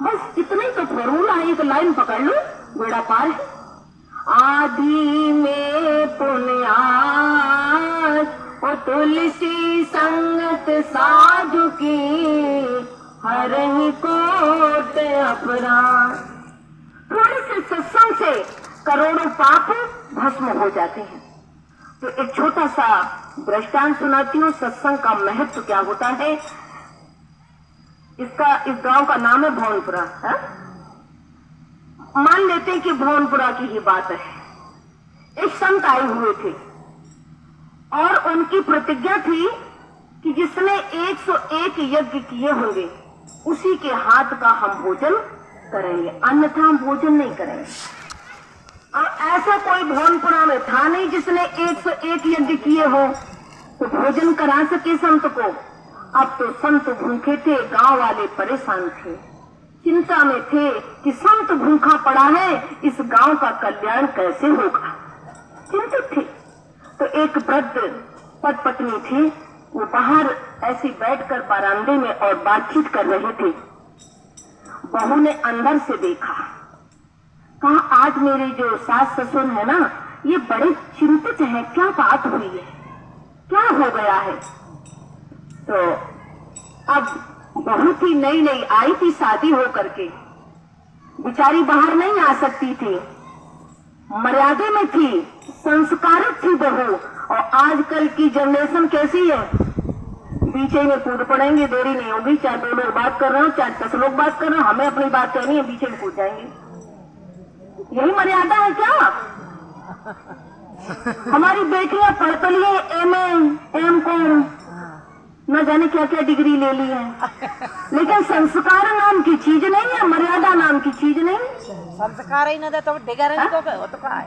बस इतना ही तो फॉर्मूला है, एक लाइन पकड़ लो, बेड़ा पार है। आदि में पुण्यास ओ तुलसी संगत साधु की, हरहि कोट अपराध। थोड़े से सत्संग से करोड़ों पाप भस्म हो जाते हैं। तो एक छोटा सा दृष्टांत सुनाती हूँ, सत्संग का महत्व क्या होता है। इस गांव का नाम है भवनपुरा है? मान लेते हैं कि भवनपुरा की ही बात है। एक संत आए हुए थे और उनकी प्रतिज्ञा थी कि जिसने 101 यज्ञ किए होंगे उसी के हाथ का हम भोजन करेंगे, अन्यथा हम भोजन नहीं करेंगे। और ऐसा कोई भवनपुरा में था नहीं जिसने 101 यज्ञ किए हो तो भोजन करा सके संत को। अब तो संत भूखे थे, गांव वाले परेशान थे, चिंता में थे कि संत भूखा पड़ा है, इस गांव का कल्याण कैसे होगा, चिंतित थे। तो एक वृद्ध पति पत्नी थी, वो बाहर ऐसे बैठकर बरामदे में और बातचीत कर रहे थे। बहू ने अंदर से देखा, कहा आज मेरे जो सास ससुर है ना, ये बड़े चिंतित हैं, क्या बात हुई है, क्या हो गया है। तो अब बहुत ही नई नई आई थी शादी हो करके, बेचारी बाहर नहीं आ सकती थी, मर्यादा में थी, संस्कारित थी बहू। और आजकल की जनरेशन कैसी है, पीछे में कूद पड़ेंगे, देरी नहीं होगी, चाहे 2 लोग बात कर रहे हो चाहे 10 लोग बात कर रहे हो, हमें अपनी बात कहनी है, पीछे में कूद जाएंगे। यही मर्यादा है क्या? हमारी बेटियां पढ़ तो लिए एम.कॉम, न जाने क्या क्या डिग्री ले ली है, लेकिन संस्कार नाम की चीज नहीं है, मर्यादा नाम की चीज नहीं। संस्कार ही न दे तो डिग्री नहीं को, वो तो क्या है,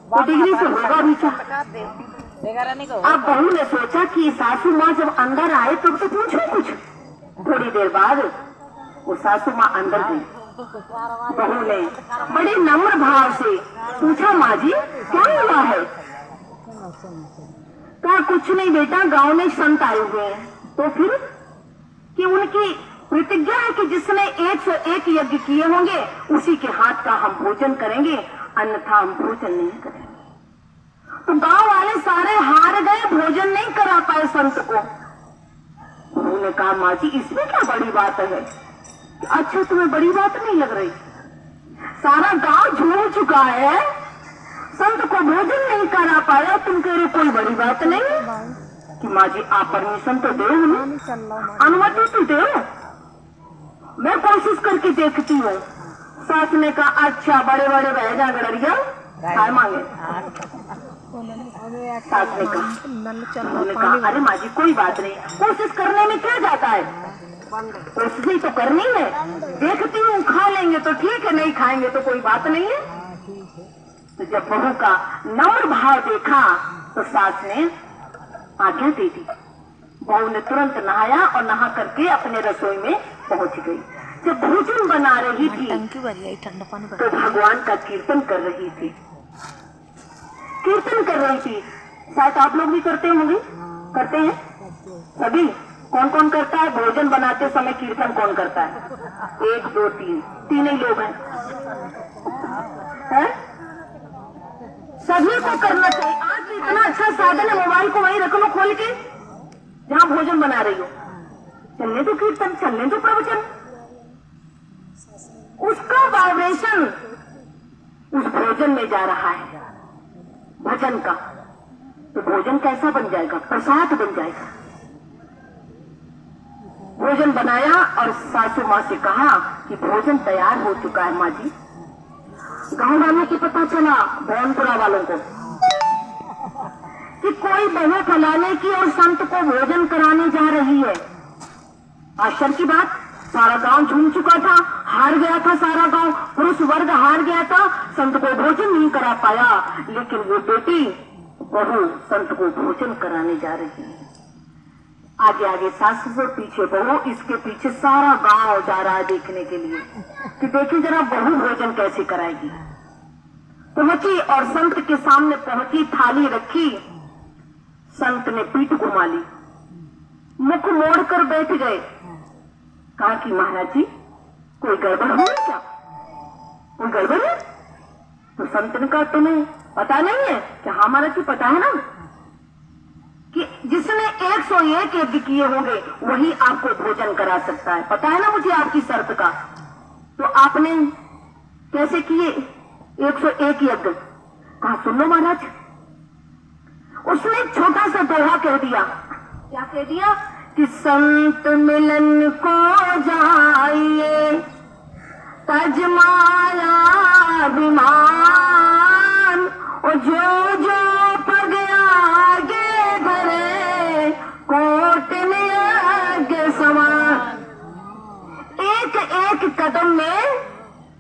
वो डिग्री से होगा भी क्या। डिग्री नहीं को। अब बहू ने सोचा कि सासू माँ जब अंदर आए तब तो पूछो कुछ। थोड़ी देर बाद वो सासू माँ अंदर गई। बहू ने बड़े नम्र भाव से पूछा, माँ जी क्या हुआ है? कहा कुछ नहीं बेटा, गांव में संत आए हुए हैं। तो फिर कि उनकी प्रतिज्ञा है कि जिसने 101 यज्ञ किए होंगे उसी के हाथ का हम भोजन करेंगे, अन्यथा हम भोजन नहीं करेंगे। तो गांव वाले सारे हार गए, भोजन नहीं करा पाए संत को। उन्होंने कहा माँ जी इसमें क्या बड़ी बात है? अच्छा तुम्हें बड़ी बात नहीं लग रही? सारा गांव झूम चुका है, संत को भोजन नहीं करा पाया, तुम कह रहे कोई बड़ी बात नहीं कि माँ जी आप परमिशन तो दो, हमें अनुमति तो दो, मैं कोशिश करके देखती हूँ। सास ने कहा अच्छा बड़े बड़े बह जा गड़रिया काय मांगे। सास ने कहा अरे माँ जी कोई बात नहीं, कोशिश करने में क्या जाता है, कोशिश ही तो करनी है, देखती हूँ खा लेंगे तो ठीक है, नहीं खाएंगे तो कोई बात नहीं है। तो जब बहू का नम्र भाव देखा तो सास ने आज्ञा दे दी। बहू ने तुरंत नहाया और नहा करके अपने रसोई में पहुंच गई। जब भोजन बना रही थी तो भगवान का कीर्तन कर रही थी, कीर्तन कर रही थी। शायद आप लोग भी करते होंगे, करते हैं सभी। कौन कौन करता है भोजन बनाते समय कीर्तन? कौन करता है? 1 2 3, 3 ही लोग हैं, है? सभी को करना चाहिए। आज इतना अच्छा साधन है, मोबाइल को वहीं रख लो खोल के जहां भोजन बना रही हो, चलने दो कीर्तन, चलने दो प्रवचन, उसका वाइब्रेशन उस भोजन में जा रहा है, भजन का। तो भोजन कैसा बन जाएगा? प्रसाद बन जाएगा। भोजन बनाया और सासू माँ से कहा कि भोजन तैयार हो चुका है माँ जी। गांव वालों को पता चला, भवनपुरा वालों को, कि कोई बहू फैलाने की और संत को भोजन कराने जा रही है। आश्चर्य की बात, सारा गांव झूम चुका था, हार गया था सारा गांव, पुरुष वर्ग हार गया था, संत को भोजन नहीं करा पाया, लेकिन वो बेटी बहू संत को भोजन कराने जा रही है। आगे आगे सास ससुर, पीछे बहू, इसके पीछे सारा गांव जा रहा है देखने के लिए कि देखिए जरा बहू भोजन कैसे कराएगी। पहुंची और संत के सामने पहुंची, थाली रखी, संत ने पीठ घुमा ली, मुख मोड़कर बैठ गए। कहा कि महाराज जी कोई गड़बड़ हो क्या? कोई गड़बड़ है? तो संत ने कहा तुम्हें पता नहीं है कि हमारा की पता है ना कि जिसने 101 यज्ञ किए होंगे वही आपको भोजन करा सकता है। पता है ना मुझे आपकी शर्त का। तो आपने कैसे किए 101 यज्ञ? कहा सुन लो महाराज। उसने एक छोटा सा दोहा कह दिया। क्या कह दिया? कि संत मिलन को जाइए तज माया अभिमान, और जो जो पग आगे धरे कोट में आगे समान। एक एक कदम में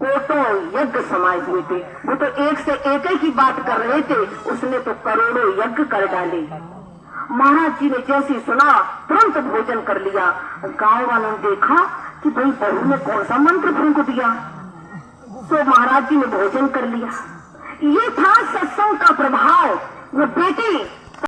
कोटों यज्ञ समाये हुए थे। वो तो एक से एक ही बात कर रहे थे, उसने तो करोड़ों यज्ञ कर डाले। महाराज जी ने जैसे सुना तुरंत भोजन कर लिया। गांव वालों ने देखा कि भाई बहू ने कौन सा मंत्र फूंक दिया। तो महाराज जी ने भोजन कर लिया। ये था सत्संग का प्रभाव। वो बेटी